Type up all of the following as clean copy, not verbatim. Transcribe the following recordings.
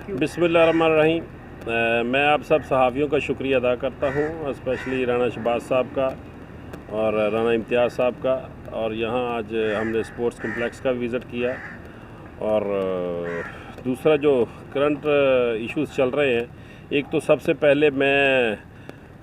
बिस्मिल्लाहिर्रहमानिर्रहीम। मैं आप सब सहाफ़ियों का शुक्रिया अदा करता हूँ, स्पेशली राना शहबाज साहब का और राना इम्तियाज़ साहब का। और यहाँ आज हमने स्पोर्ट्स कम्प्लेक्स का विज़िट किया। और दूसरा जो करंट इश्यूज़ चल रहे हैं, एक तो सबसे पहले मैं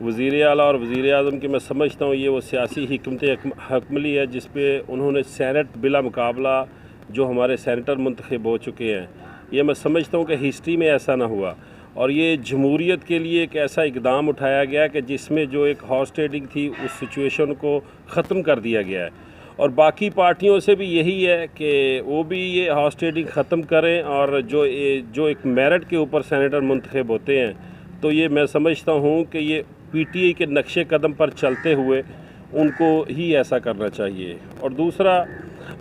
वज़ीर आला और वज़ीर आज़म की मैं समझता हूँ ये वो सियासी हिकमत हकमली है जिस पे उन्होंने सेनेट बिला मुकाबला जो हमारे सेनेटर मुंतखब हो चुके हैं, ये मैं समझता हूँ कि हिस्ट्री में ऐसा ना हुआ। और ये जमहूरियत के लिए एक ऐसा इकदाम उठाया गया कि जिसमें जो एक हॉर्स ट्रेडिंग थी उस सिचुएशन को ख़त्म कर दिया गया है। और बाकी पार्टियों से भी यही है कि वो भी ये हॉर्स ट्रेडिंग ख़त्म करें और जो एक मेरिट के ऊपर सेनेटर मुंतखब होते हैं, तो ये मैं समझता हूँ कि ये पीटीआई के नक्शे कदम पर चलते हुए उनको ही ऐसा करना चाहिए। और दूसरा,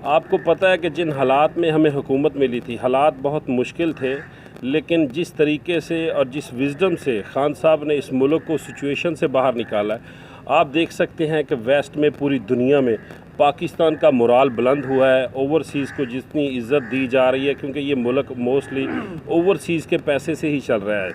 आपको पता है कि जिन हालात में हमें हुकूमत मिली थी, हालात बहुत मुश्किल थे, लेकिन जिस तरीके से और जिस विज़डम से खान साहब ने इस मुल्क को सिचुएशन से बाहर निकाला है, आप देख सकते हैं कि वेस्ट में, पूरी दुनिया में पाकिस्तान का मोराल बुलंद हुआ है। ओवरसीज़ को जितनी इज़्ज़त दी जा रही है, क्योंकि ये मुल्क मोस्टली ओवरसीज़ के पैसे से ही चल रहा है।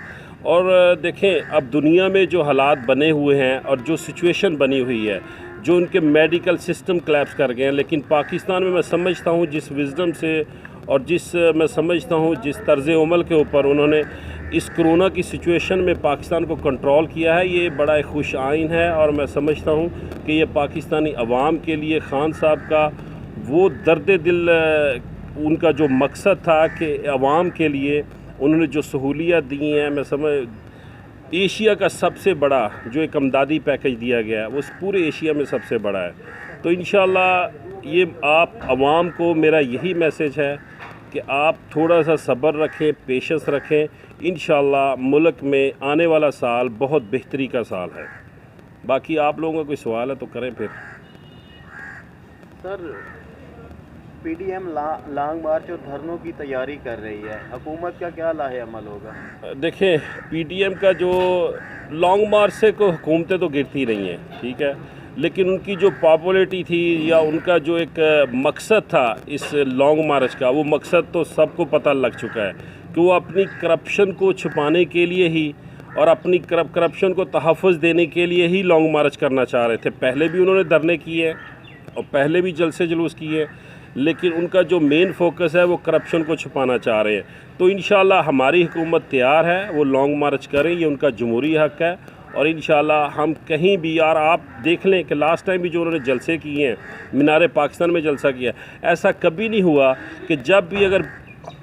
और देखें, अब दुनिया में जो हालात बने हुए हैं और जो सिचुएशन बनी हुई है, जो उनके मेडिकल सिस्टम क्लैप्स कर गए हैं, लेकिन पाकिस्तान में मैं समझता हूँ जिस विज़डम से और मैं समझता हूँ जिस तर्ज़ अमल के ऊपर उन्होंने इस कोरोना की सिचुएशन में पाकिस्तान को कंट्रोल किया है, ये बड़ा एक खुश आइन है। और मैं समझता हूँ कि ये पाकिस्तानी अवाम के लिए खान साहब का वो दर्द दिल, उनका जो मकसद था कि अवाम के लिए उन्होंने जो सहूलियत दी हैं, मैं समझ एशिया का सबसे बड़ा जो एक अमदादी पैकेज दिया गया है वो पूरे एशिया में सबसे बड़ा है। तो इंशाअल्लाह ये आप अवाम को मेरा यही मैसेज है कि आप थोड़ा सा सब्र रखें, पेशेंस रखें। इंशाअल्लाह मुल्क में आने वाला साल बहुत बेहतरी का साल है। बाकी आप लोगों का कोई सवाल है तो करें फिर। सर, पीडीएम लॉन्ग मार्च और धरनों की तैयारी कर रही है, हुकूमत का क्या लाहे अमल होगा? देखें, पीडीएम का जो लॉन्ग मार्च से को हुकूमतें तो गिरती नहीं हैं, ठीक है, लेकिन उनकी जो पॉपुलैरिटी थी या उनका जो एक मकसद था इस लॉन्ग मार्च का, वो मकसद तो सबको पता लग चुका है कि वो अपनी करप्शन को छुपाने के लिए ही और अपनी करप्शन को तहफ़्फ़ुज़ देने के लिए ही लॉन्ग मार्च करना चाह रहे थे। पहले भी उन्होंने धरने किए और पहले भी जलसे जुलूस किए, लेकिन उनका जो मेन फोकस है वो करप्शन को छुपाना चाह रहे हैं। तो इंशाअल्लाह हमारी हुकूमत तैयार है, वो लॉन्ग मार्च करें, ये उनका जमहूरी हक़ है। और इंशाअल्लाह हम कहीं भी, यार आप देख लें कि लास्ट टाइम भी जो उन्होंने जलसे किए हैं, मीनार पाकिस्तान में जलसा किया, ऐसा कभी नहीं हुआ कि जब भी अगर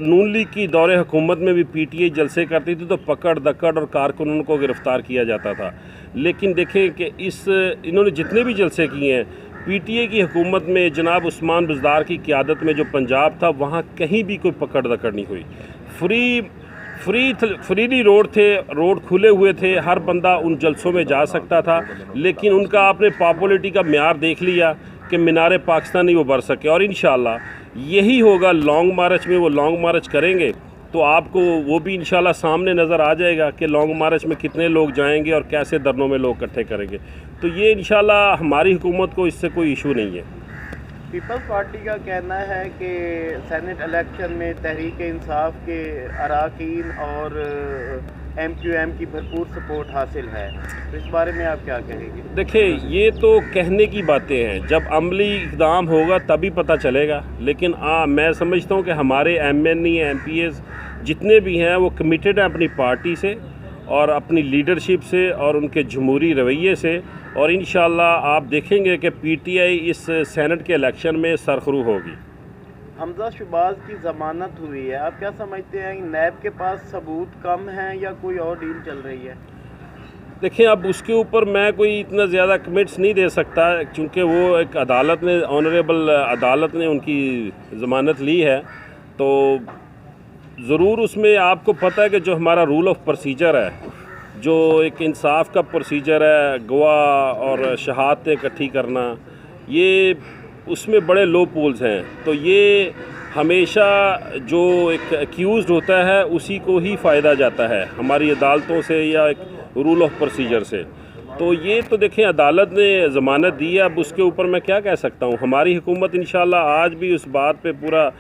नून लीग की दौरे हुकूमत में भी पीटीआई जलसे करती थी तो पकड़ दकड़ और कारकुनों को गिरफ़्तार किया जाता था। लेकिन देखें कि इन्होंने जितने भी जलसे किए हैं पीटीआई की हुकूमत में, जनाब उस्मान बुज़दार की क़यादत में जो पंजाब था, वहाँ कहीं भी कोई पकड़ दकड़ नहीं हुई। फ्रीली रोड थे, रोड खुले हुए थे, हर बंदा उन जलसों में जा सकता था। लेकिन उनका आपने पॉपुलैरिटी का म्यार देख लिया कि मीनार पाकिस्तान नहीं वो बढ़ सके। और इंशाअल्लाह यही होगा लॉन्ग मार्च में, वो लॉन्ग मार्च करेंगे तो आपको वो भी इंशाअल्लाह सामने नज़र आ जाएगा कि लॉन्ग मार्च में कितने लोग जाएंगे और कैसे धरनों में लोग इकट्ठे करेंगे। तो ये इंशाअल्लाह हमारी हुकूमत को इससे कोई इशू नहीं है। पीपल्स पार्टी का कहना है कि सेनेट इलेक्शन में तहरीक इंसाफ के अरकान और एमक्यूएम की भरपूर सपोर्ट हासिल है, तो इस बारे में आप क्या कहेंगे? देखिए, ये तो कहने की बातें हैं, जब अमली इक़दाम होगा तभी पता चलेगा। लेकिन मैं समझता हूँ कि हमारे एमएनई एमपीएस जितने भी हैं वो कमिटेड हैं अपनी पार्टी से और अपनी लीडरशिप से और उनके जमहूरी रवैये से। और इंशाअल्लाह आप देखेंगे कि पीटीआई इस सेनेट के इलेक्शन में सरखरू होगी। हमजा शहबाज की ज़मानत हुई है, आप क्या समझते हैं, नैब के पास सबूत कम हैं या कोई और डील चल रही है? देखिए, अब उसके ऊपर मैं कोई इतना ज़्यादा कमेंट्स नहीं दे सकता, क्योंकि वो एक अदालत ने, ऑनरेबल अदालत ने उनकी ज़मानत ली है। तो ज़रूर उसमें आपको पता है कि जो हमारा रूल ऑफ प्रोसीजर है, जो एक इंसाफ का प्रोसीजर है, गवाह और शहादतें इकट्ठी करना, ये उसमें बड़े लो पोल्स हैं। तो ये हमेशा जो एक एक्यूज़ड होता है उसी को ही फ़ायदा जाता है हमारी अदालतों से या एक रूल ऑफ प्रोसीजर से। तो ये तो देखें, अदालत ने ज़मानत दी है, अब उसके ऊपर मैं क्या कह सकता हूँ। हमारी हुकूमत इंशाअल्लाह आज भी उस बात पे पूरा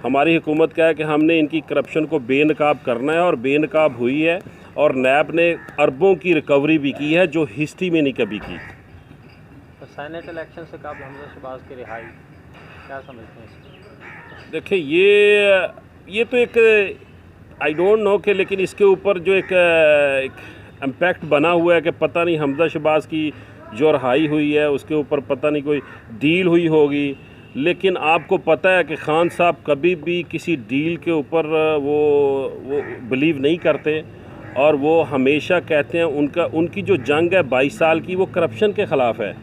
हमारी हुकूमत का है कि हमने इनकी करप्शन को बेनकाब करना है, और बेनकाब हुई है, और नैब ने अरबों की रिकवरी भी की है जो हिस्ट्री में नहीं कभी की। तो सेनेट इलेक्शन से कब हमजा शहबाज की रिहाई क्या समझते हैं इसको? देखिए ये तो एक आई डोंट नो कि, लेकिन इसके ऊपर जो एक इम्पैक्ट बना हुआ है कि पता नहीं हमजा शहबाज की जो रिहाई हुई है उसके ऊपर पता नहीं कोई डील हुई होगी। लेकिन आपको पता है कि खान साहब कभी भी किसी डील के ऊपर वो बिलीव नहीं करते, और वो हमेशा कहते हैं उनकी जो जंग है 22 साल की वो करप्शन के ख़िलाफ़ है।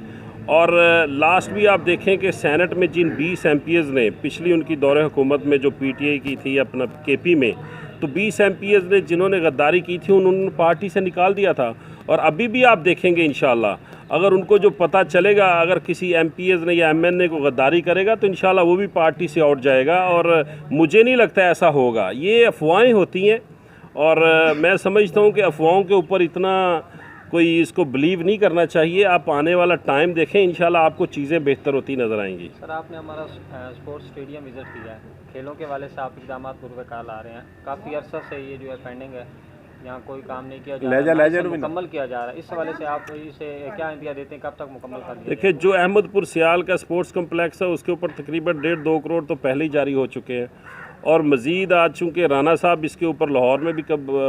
और लास्ट भी आप देखें कि सेनेट में जिन 20 MPs ने पिछली उनकी दौरे हुकूमत में जो PTI की थी अपना KP में, तो 20 MPs ने जिन्होंने गद्दारी की थी उन्होंने पार्टी से निकाल दिया था। और अभी भी आप देखेंगे इंशाल्लाह अगर उनको जो पता चलेगा, अगर किसी MPs ने या MNA को गद्दारी करेगा तो इंशाल्लाह वो भी पार्टी से आउट जाएगा। और मुझे नहीं लगता ऐसा होगा, ये अफवाहें होती हैं, और मैं समझता हूँ कि अफवाहों के ऊपर इतना कोई इसको बिलीव नहीं करना चाहिए। आप आने वाला टाइम देखें, इंशाल्लाह आपको चीज़ें बेहतर होती नज़र आएंगी। सर, आपने हमारा स्पोर्ट्स स्टेडियम विज़िट किया है, खेलों के वाले से आप इक़दाम पूर्वकाल आ रहे हैं, काफ़ी अर्सा से ये जो है पेंडिंग है, यहाँ कोई काम नहीं किया जा रहा, मुकम्मल किया जा रहा है। इस हवाले से आप इसे क्या इंतज़ार देते हैं, कब तक मुकम्मल कर दिया? देखिए, जो अहमदपुर सियाल का स्पोर्ट्स कम्प्लेक्स है उसके ऊपर तकरीबन 1.5-2 करोड़ तो पहले ही जारी हो चुके हैं, और मज़ीद आज चूँकि राना साहब इसके ऊपर लाहौर में भी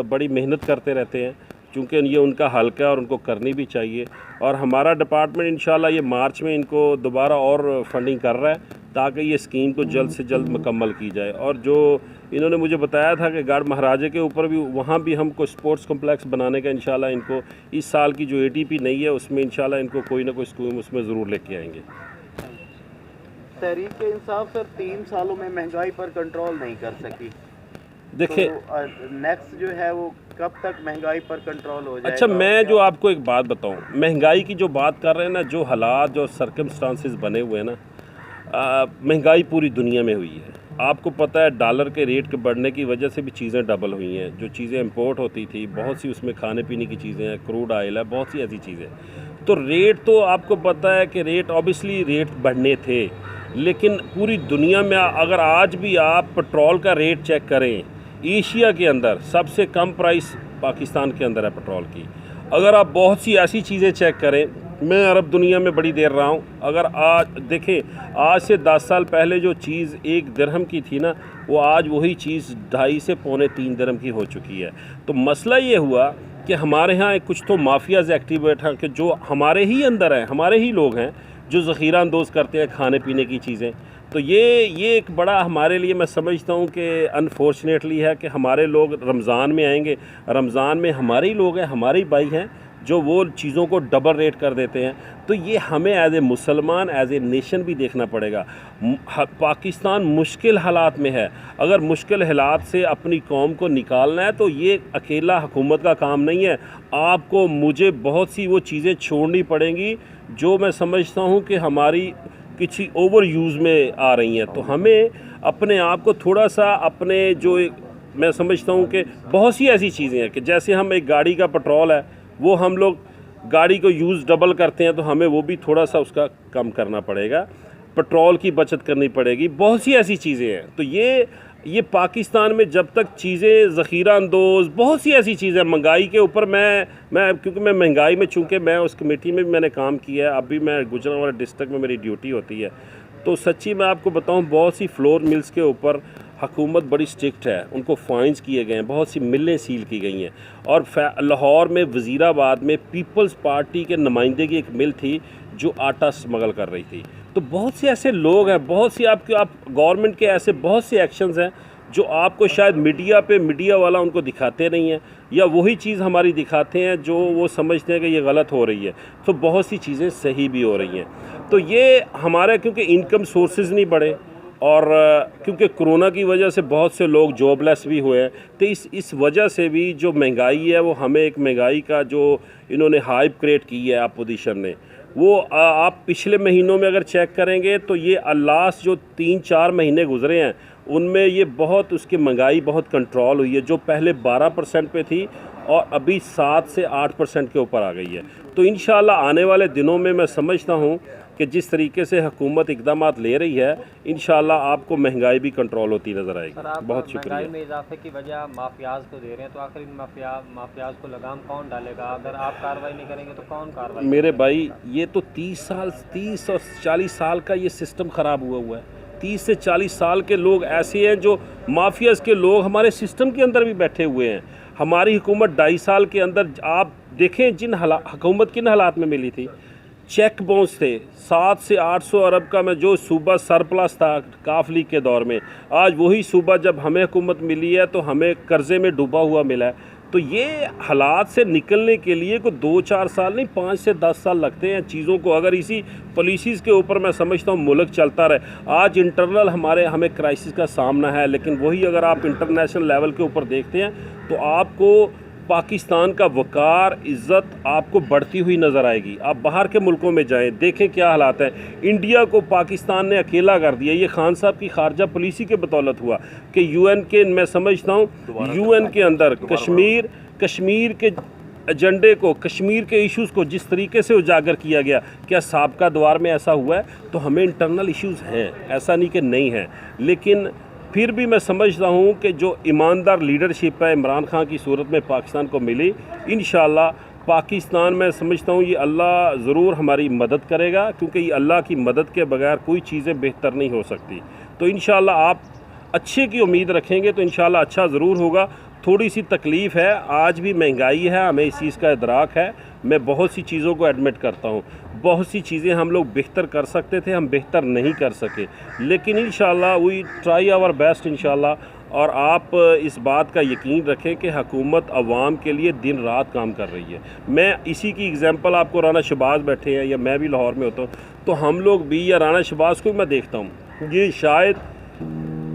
बड़ी मेहनत करते रहते हैं, चूँकि ये उनका हल्का है और उनको करनी भी चाहिए। और हमारा डिपार्टमेंट इंशाल्लाह ये मार्च में इनको दोबारा और फंडिंग कर रहा है ताकि ये स्कीम को जल्द से जल्द मुकम्मल की जाए। और जो इन्होंने मुझे बताया था कि गढ़ महाराजे के ऊपर भी, वहाँ भी हमको स्पोर्ट्स कम्प्लेक्स बनाने का इंशाल्लाह इनको इस साल की जो ATP नहीं है उसमें इंशाल्लाह इनको कोई ना कोई स्कीम उसमें ज़रूर लेके आएंगे। तहरीक इंसाफ सर 3 सालों में महंगाई पर कंट्रोल नहीं कर सकी। देखिए, तो नेक्स्ट जो है वो कब तक महंगाई पर कंट्रोल हो जाएगा? अच्छा, मैं जो आपको एक बात बताऊं, महंगाई की जो बात कर रहे हैं ना, जो हालात जो सर्कमस्टांसेस बने हुए हैं ना, महंगाई पूरी दुनिया में हुई है। आपको पता है डॉलर के रेट के बढ़ने की वजह से भी चीज़ें डबल हुई हैं। जो चीज़ें इंपोर्ट होती थी, बहुत सी उसमें खाने पीने की चीज़ें हैं, क्रूड ऑयल है, बहुत सी ऐसी चीज़ें। तो रेट तो आपको पता है कि रेट ऑब्वियसली रेट बढ़ने थे, लेकिन पूरी दुनिया में अगर आज भी आप पेट्रोल का रेट चेक करें, एशिया के अंदर सबसे कम प्राइस पाकिस्तान के अंदर है पेट्रोल की। अगर आप बहुत सी ऐसी चीज़ें चेक करें, मैं अरब दुनिया में बड़ी देर रहा हूँ, अगर आज देखें, आज से 10 साल पहले जो चीज़ 1 दिरहम की थी ना, वो आज वही चीज़ 2.5 से पौने 3 दिरहम की हो चुकी है। तो मसला ये हुआ कि हमारे यहाँ कुछ तो माफियाज़ एक्टिवेट हैं कि जो हमारे ही अंदर हैं, हमारे ही लोग हैं जो ज़ख़ीरा अंदोज़ करते हैं खाने पीने की चीज़ें। तो ये एक बड़ा हमारे लिए, मैं समझता हूँ कि अनफॉर्चुनेटली है कि हमारे लोग रमज़ान में आएंगे, रमज़ान में हमारे ही लोग हैं, हमारे ही भाई हैं जो वो चीज़ों को डबल रेट कर देते हैं। तो ये हमें एज ए मुसलमान, एज ए नेशन भी देखना पड़ेगा। पाकिस्तान मुश्किल हालात में है, अगर मुश्किल हालात से अपनी कौम को निकालना है तो ये अकेला हुकूमत का काम नहीं है। आपको मुझे बहुत सी वो चीज़ें छोड़नी पड़ेंगी जो मैं समझता हूँ कि हमारी किसी ओवर यूज़ में आ रही हैं। तो हमें अपने आप को थोड़ा सा अपने जो मैं समझता हूँ कि बहुत सी ऐसी चीज़ें हैं कि जैसे हम एक गाड़ी का पेट्रोल है, वो हम लोग गाड़ी को यूज़ डबल करते हैं, तो हमें वो भी थोड़ा सा उसका कम करना पड़ेगा, पेट्रोल की बचत करनी पड़ेगी। बहुत सी ऐसी चीज़ें हैं। तो ये पाकिस्तान में जब तक चीज़ें ज़ख़ीरा अंदोज़, बहुत सी ऐसी चीज़ें, महंगाई के ऊपर मैं क्योंकि मैं महंगाई में, चूँकि मैं उस कमेटी में भी मैंने काम किया है, अभी मैं गुजरांवाला डिस्ट्रिक्ट में मेरी ड्यूटी होती है, तो सच्ची मैं आपको बताऊँ बहुत सी फ्लोर मिल्स के ऊपर हुकूमत बड़ी स्ट्रिक्ट है, उनको फ़ाइन्स किए गए हैं, बहुत सी मिलें सील की गई हैं। और लाहौर में वज़ीराबाद में पीपल्स पार्टी के नुमाइंदे की एक मिल थी जो आटा स्मगल कर रही थी। तो बहुत से ऐसे लोग हैं, बहुत सी आप गवर्नमेंट के ऐसे बहुत से एक्शंस हैं जो आपको शायद मीडिया वाला उनको दिखाते नहीं हैं, या वही चीज़ हमारी दिखाते हैं जो वो समझते हैं कि ये गलत हो रही है। तो बहुत सी चीज़ें सही भी हो रही हैं। तो ये हमारे क्योंकि इनकम सोर्सेज नहीं बढ़े, और क्योंकि कोरोना की वजह से बहुत से लोग जॉबलेस भी हुए हैं, तो इस वजह से भी जो महंगाई है वो हमें एक महंगाई का जो इन्होंने हाइप क्रिएट की है अपोजिशन ने, वो आप पिछले महीनों में अगर चेक करेंगे तो ये लास्ट जो 3-4 महीने गुजरे हैं उनमें ये बहुत उसकी महंगाई बहुत कंट्रोल हुई है, जो पहले 12% पे थी और अभी 7 से 8% के ऊपर आ गई है। तो इंशाल्लाह आने वाले दिनों में मैं समझता हूँ कि जिस तरीके से हुकूमत इकदाम ले रही है, इंशाल्लाह आपको महंगाई भी कंट्रोल होती नज़र आएगी। सर, आप बहुत शुक्रिया। महंगाई में इजाफे की वजह माफियाज को दे रहे हैं, तो आखिर इन माफियाज को लगाम कौन डालेगा? अगर आप कार्रवाई नहीं करेंगे तो कौन कार्रवाई? मेरे भाई, ये तो 30 और 40 साल का ये सिस्टम ख़राब हुआ है। 30 से 40 साल के लोग ऐसे हैं जो माफियाज के लोग हमारे सिस्टम के अंदर भी बैठे हुए हैं। हमारी हुकूमत 2.5 साल के अंदर आप देखें जिन हुकूमत किन हालात में मिली थी। चेक बाउंस थे 700 से 800 अरब का, में जो सूबा सरप्लस था काफ लीग के दौर में, आज वही सूबा जब हमें हुकूमत मिली है तो हमें कर्जे में डूबा हुआ मिला है। तो ये हालात से निकलने के लिए को 2-4 साल नहीं, 5 से 10 साल लगते हैं चीज़ों को। अगर इसी पॉलिसीज़ के ऊपर मैं समझता हूँ मुल्क चलता रहे। आज इंटरनल हमें क्राइसिस का सामना है, लेकिन वही अगर आप इंटरनेशनल लेवल के ऊपर देखते हैं तो आपको पाकिस्तान का वक़ार, इज़्ज़त आपको बढ़ती हुई नज़र आएगी। आप बाहर के मुल्कों में जाएं, देखें क्या हालात हैं। इंडिया को पाकिस्तान ने अकेला कर दिया। ये खान साहब की खारजा पॉलिसी के बदौलत हुआ कि यूएन के, मैं समझता हूँ यूएन के अंदर कश्मीर के एजेंडे को, कश्मीर के इश्यूज़ को जिस तरीके से उजागर किया गया, क्या साबका दौर में ऐसा हुआ है? तो हमें इंटरनल इश्यूज़ हैं, ऐसा नहीं कि नहीं है, लेकिन फिर भी मैं समझता हूँ कि जो ईमानदार लीडरशिप है इमरान खान की सूरत में पाकिस्तान को मिली, इंशाल्लाह पाकिस्तान में समझता हूँ ये अल्लाह ज़रूर हमारी मदद करेगा, क्योंकि ये अल्लाह की मदद के बगैर कोई चीज़ें बेहतर नहीं हो सकती। तो इंशाल्लाह आप अच्छे की उम्मीद रखेंगे तो इंशाल्लाह अच्छा ज़रूर होगा। थोड़ी सी तकलीफ़ है, आज भी महंगाई है, हमें इस चीज़ का इदराक है। मैं बहुत सी चीज़ों को एडमिट करता हूँ, बहुत सी चीज़ें हम लोग बेहतर कर सकते थे, हम बेहतर नहीं कर सके, लेकिन इंशाल्लाह वी ट्राई आवर बेस्ट इंशाल्लाह। और आप इस बात का यकीन रखें कि हुकूमत अवाम के लिए दिन रात काम कर रही है। मैं इसी की एग्ज़ाम्पल आपको, राना शहबाज बैठे हैं या मैं भी लाहौर में होता हूँ, तो हम लोग भी, या राना शहबाज को भी मैं देखता हूँ, ये शायद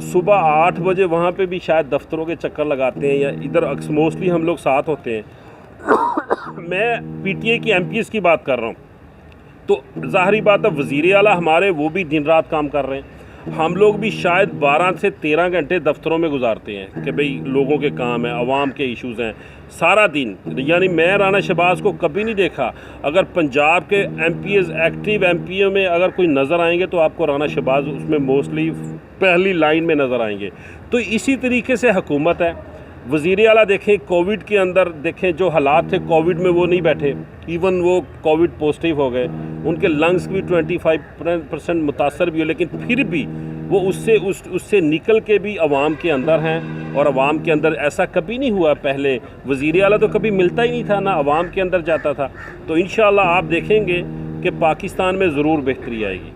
सुबह 8 बजे वहाँ पे भी शायद दफ्तरों के चक्कर लगाते हैं, या इधर मोस्टली हम लोग साथ होते हैं। मैं पीटीआई की एमपीएस की बात कर रहा हूँ, तो ज़ाहरी बात है वज़ीर आला हमारे वो भी दिन रात काम कर रहे हैं। हम लोग भी शायद 12 से 13 घंटे दफ्तरों में गुजारते हैं कि भाई लोगों के काम हैं, अवाम के इश्यूज़ हैं सारा दिन। यानी मैं राना शहबाज को कभी नहीं देखा। अगर पंजाब के एमपीएस, एक्टिव एमपीओ में अगर कोई नज़र आएंगे तो आपको राना शहबाज उसमें मोस्टली पहली लाइन में नज़र आएंगे। तो इसी तरीके से हुकूमत है। वज़ीर आला देखें, कोविड के अंदर देखें जो हालात थे, कोविड में वो नहीं बैठे, इवन वो कोविड पॉजिटिव हो गए, उनके लंग्स भी 25% मुतासर भी हो, लेकिन फिर भी वो उससे निकल के भी अवाम के अंदर हैं। और अवाम के अंदर ऐसा कभी नहीं हुआ, पहले वज़ीर आला तो कभी मिलता ही नहीं था, ना अवाम के अंदर जाता था। तो इंशाअल्लाह आप देखेंगे कि पाकिस्तान में ज़रूर बेहतरी आएगी।